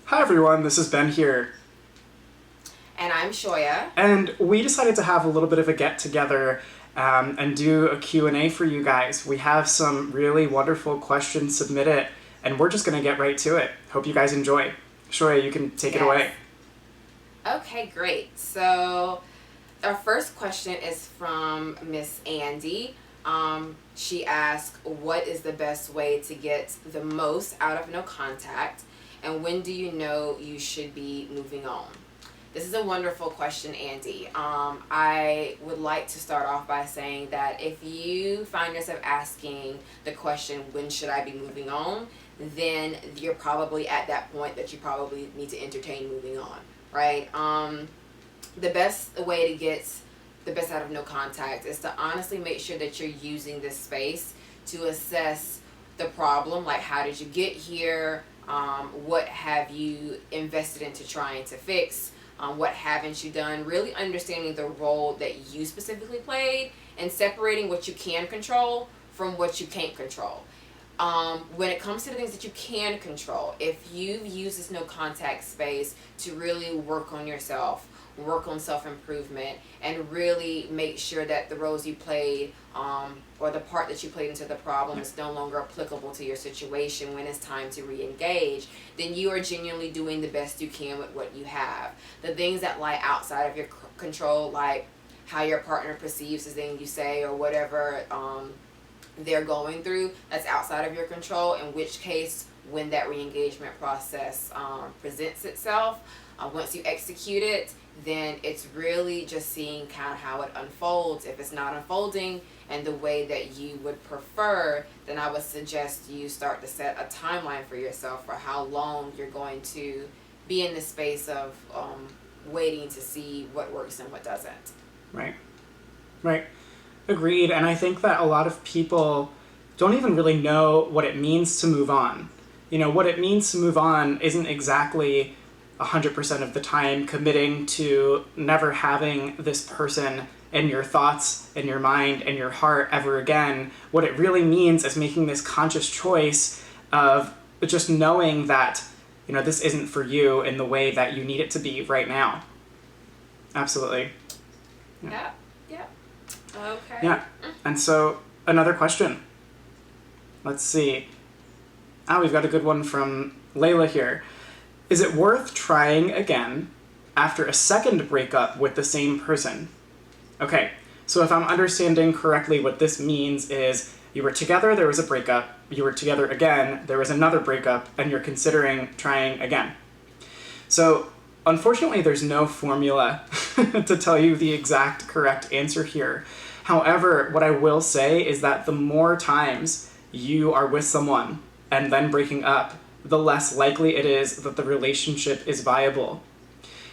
Hi everyone, this is Ben here. And I'm Shoya. And we decided to have a little bit of a get-together and do a Q&A for you guys. We have some really wonderful questions submitted, and we're just going to get right to it. Hope you guys enjoy. Shoya, you can take it away. Okay, great. So our first question is from Miss Andy. She asked, what is the best way to get the most out of no contact? And when do you know you should be moving on? This is a wonderful question, Andy. I would like to start off by saying that if you find yourself asking the question, when should I be moving on? Then you're probably at that point that you probably need to entertain moving on, right? The best way to get the best out of no contact is to honestly make sure that you're using this space to assess the problem, like how did you get here, what have you invested into trying to fix, what haven't you done, really understanding the role that you specifically played and separating what you can control from what you can't control. When it comes to the things that you can control, if you've used this no contact space to really work on yourself, work on self-improvement, and really make sure that the roles you played or the part that you played into the problem is no longer applicable to your situation when it's time to re-engage, then you are genuinely doing the best you can with what you have. The things that lie outside of your control, like how your partner perceives the thing you say or whatever they're going through, that's outside of your control, in which case when that re-engagement process presents itself, once you execute it, then it's really just seeing kind of how it unfolds. If it's not unfolding and the way that you would prefer, then I would suggest you start to set a timeline for yourself for how long you're going to be in the space of waiting to see what works and what doesn't. Right. Agreed. And I think that a lot of people don't even really know what it means to move on. You know, what it means to move on isn't exactly 100% of the time committing to never having this person in your thoughts, in your mind, in your heart ever again. What it really means is making this conscious choice of just knowing that, you know, this isn't for you in the way that you need it to be right now. Absolutely. Yeah. Okay. Yeah. And so another question. Let's see. We've got a good one from Layla here. Is it worth trying again after a second breakup with the same person? Okay, so if I'm understanding correctly, what this means is you were together, there was a breakup, you were together again, there was another breakup, and you're considering trying again. So unfortunately, there's no formula to tell you the exact correct answer here. However, what I will say is that the more times you are with someone and then breaking up, the less likely it is that the relationship is viable.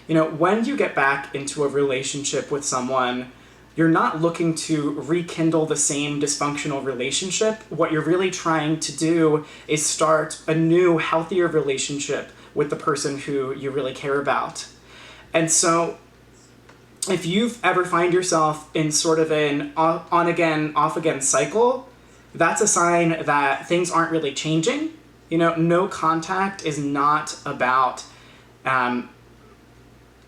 You know, when you get back into a relationship with someone, you're not looking to rekindle the same dysfunctional relationship. What you're really trying to do is start a new, healthier relationship with the person who you really care about. And so if you've ever find yourself in sort of an on-again, off-again cycle, that's a sign that things aren't really changing. You know, no contact is not about,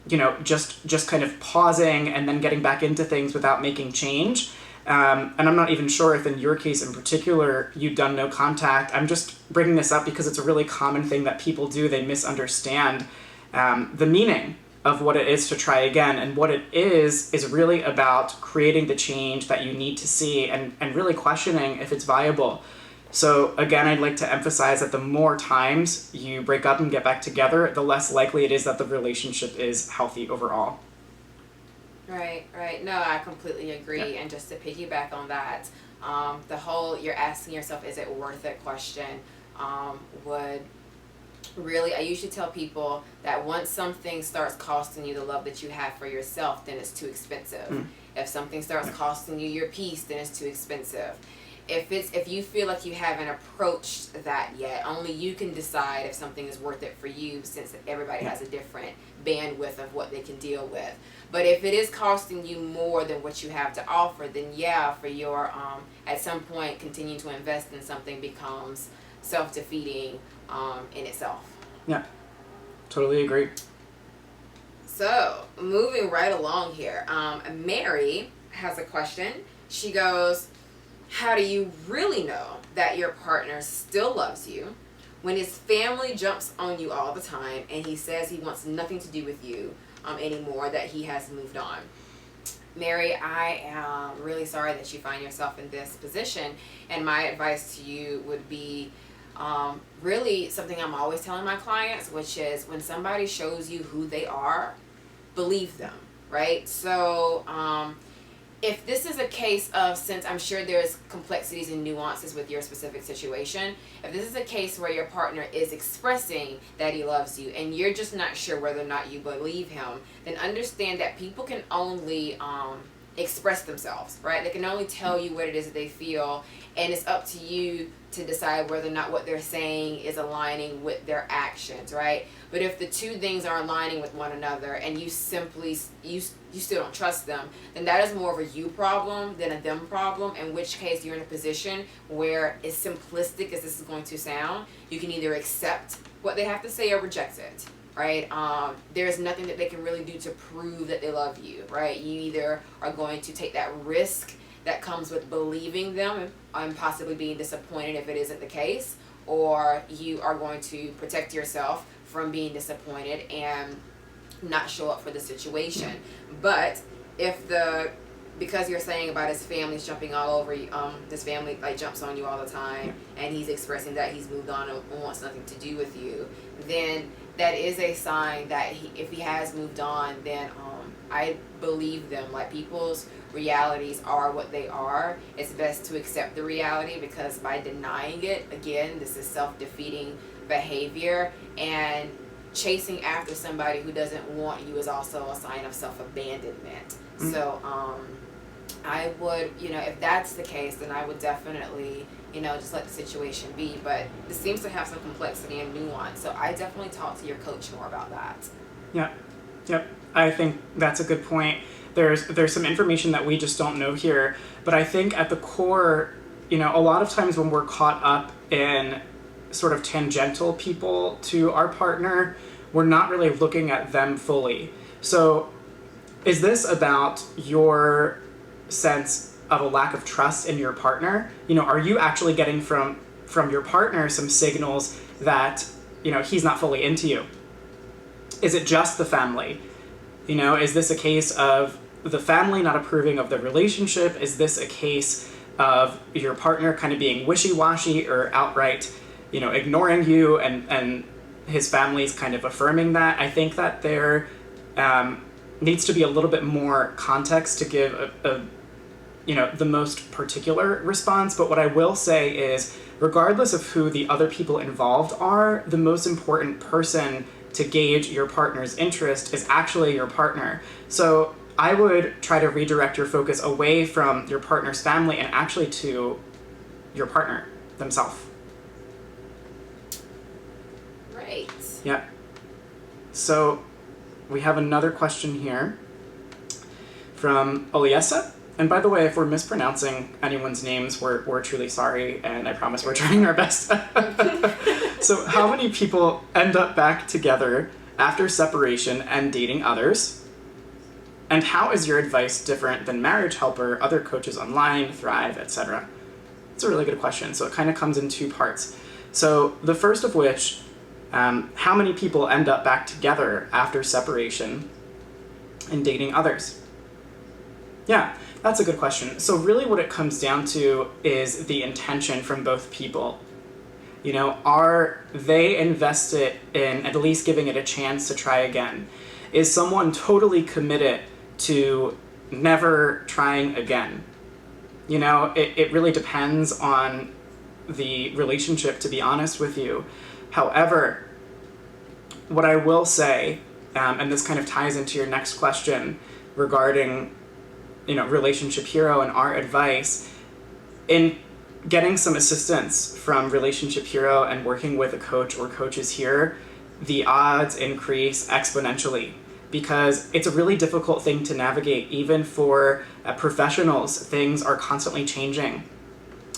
just kind of pausing and then getting back into things without making change. And I'm not even sure if in your case in particular, you've done no contact. I'm just bringing this up because it's a really common thing that people do. They misunderstand the meaning of what it is to try again. And what it is really about creating the change that you need to see and really questioning if it's viable. So again, I'd like to emphasize that the more times you break up and get back together, the less likely it is that the relationship is healthy overall. Right. No, I completely agree. Yeah. And just to piggyback on that, the whole you're asking yourself, is it worth it question, would really, I usually tell people that once something starts costing you the love that you have for yourself, then it's too expensive. If something starts costing you your peace, then it's too expensive. If you feel like you haven't approached that yet, only you can decide if something is worth it for you, since everybody has a different bandwidth of what they can deal with. But if it is costing you more than what you have to offer, then yeah, for your at some point continuing to invest in something becomes self-defeating in itself. Yeah. Totally agree. So, moving right along here, Mary has a question. She goes, how do you really know that your partner still loves you when his family jumps on you all the time and he says he wants nothing to do with you anymore, that he has moved on? Mary, I am really sorry that you find yourself in this position, and my advice to you would be really something I'm always telling my clients, which is when somebody shows you who they are, believe them, right? So if this is a case of, since I'm sure there's complexities and nuances with your specific situation, if this is a case where your partner is expressing that he loves you and you're just not sure whether or not you believe him, then understand that people can only express themselves, right? They can only tell you what it is that they feel, and it's up to you to decide whether or not what they're saying is aligning with their actions, right? But if the two things are aligning with one another and you simply you still don't trust them, then that is more of a you problem than a them problem, in which case you're in a position where, as simplistic as this is going to sound, you can either accept what they have to say or reject it, right? There's nothing that they can really do to prove that they love you, right? You either are going to take that risk that comes with believing them and possibly being disappointed if it isn't the case, or you are going to protect yourself from being disappointed and not show up for the situation. But if because you're saying about his family's jumping all over you, this family like jumps on you all the time, and he's expressing that he's moved on and wants nothing to do with you, then that is a sign that if he has moved on, then I believe them. Like, people's realities are what they are. It's best to accept the reality, because by denying it, again, this is self-defeating behavior, and chasing after somebody who doesn't want you is also a sign of self-abandonment. Mm-hmm. So I would, if that's the case, then I would definitely, just let the situation be. But this seems to have some complexity and nuance, so I definitely talk to your coach more about that. Yep. I think that's a good point. There's some information that we just don't know here, but I think at the core, a lot of times when we're caught up in sort of tangential people to our partner, we're not really looking at them fully. So is this about your sense of a lack of trust in your partner? Are you actually getting from your partner some signals that, he's not fully into you? Is it just the family? Is this a case of the family not approving of the relationship? Is this a case of your partner kind of being wishy-washy or outright, ignoring you, and his family's kind of affirming that? I think that there needs to be a little bit more context to give the most particular response. But what I will say is, regardless of who the other people involved are, the most important person to gauge your partner's interest is actually your partner. So I would try to redirect your focus away from your partner's family and actually to your partner themselves. Right. Yeah. So we have another question here from Oliesa. And by the way, if we're mispronouncing anyone's names, we're truly sorry, and I promise we're trying our best. So how many people end up back together after separation and dating others? And how is your advice different than Marriage Helper, other coaches online, Thrive, etc.? It's a really good question. So it kind of comes in two parts. So the first of which, how many people end up back together after separation and dating others? Yeah, that's a good question. So really what it comes down to is the intention from both people. Are they invested in at least giving it a chance to try again? Is someone totally committed to never trying again? It really depends on the relationship, to be honest with you. However, what I will say, and this kind of ties into your next question regarding Relationship Hero and our advice, in getting some assistance from Relationship Hero and working with a coach or coaches here, the odds increase exponentially, because it's a really difficult thing to navigate. Even for professionals, things are constantly changing.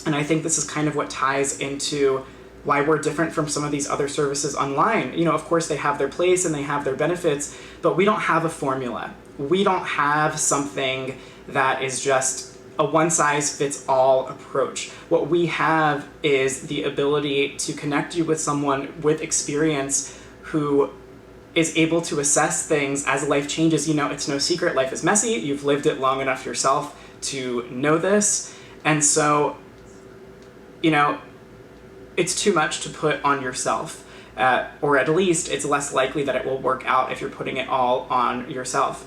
And I think this is kind of what ties into why we're different from some of these other services online. You know, of course they have their place and they have their benefits, but we don't have a formula. We don't have something that is just a one-size-fits-all approach. What we have is the ability to connect you with someone with experience who is able to assess things as life changes. You know, it's no secret, life is messy. You've lived it long enough yourself to know this. And so, you know, it's too much to put on yourself, or at least it's less likely that it will work out if you're putting it all on yourself.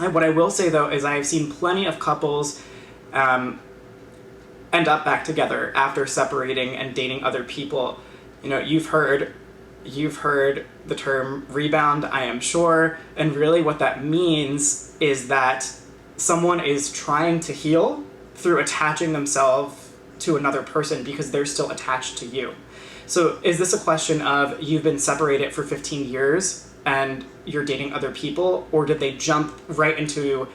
And what I will say though is I've seen plenty of couples end up back together after separating and dating other people. You know, you've heard the term rebound, I am sure, and really what that means is that someone is trying to heal through attaching themselves to another person because they're still attached to you. So is this a question of you've been separated for 15 years and you're dating other people, or did they jump right into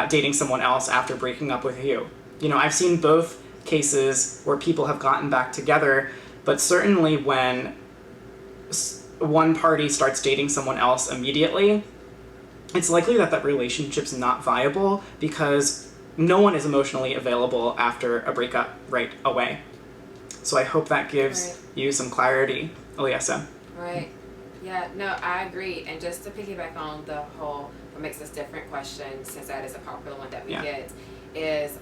dating someone else after breaking up with you? You know, I've seen both cases where people have gotten back together, but certainly when one party starts dating someone else immediately, it's likely that that relationship's not viable because no one is emotionally available after a breakup right away. So I hope that gives you some clarity, Eliasa. Right. Yeah, no, I agree. And just to piggyback on the whole what makes us different question, since that is a popular one that we get, is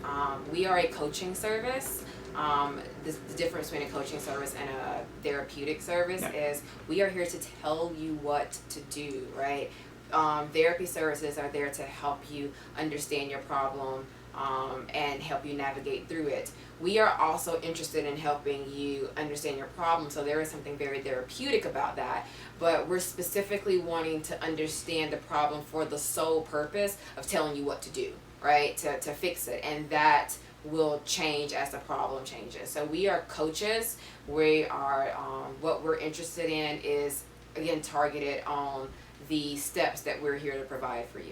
we are a coaching service. The difference between a coaching service and a therapeutic service is we are here to tell you what to do, right? Therapy services are there to help you understand your problem and help you navigate through it. We are also interested in helping you understand your problem, so there is something very therapeutic about that, but we're specifically wanting to understand the problem for the sole purpose of telling you what to do, right? To fix it, and that will change as the problem changes. So we are coaches. We are what we're interested in is, again, targeted on the steps that we're here to provide for you.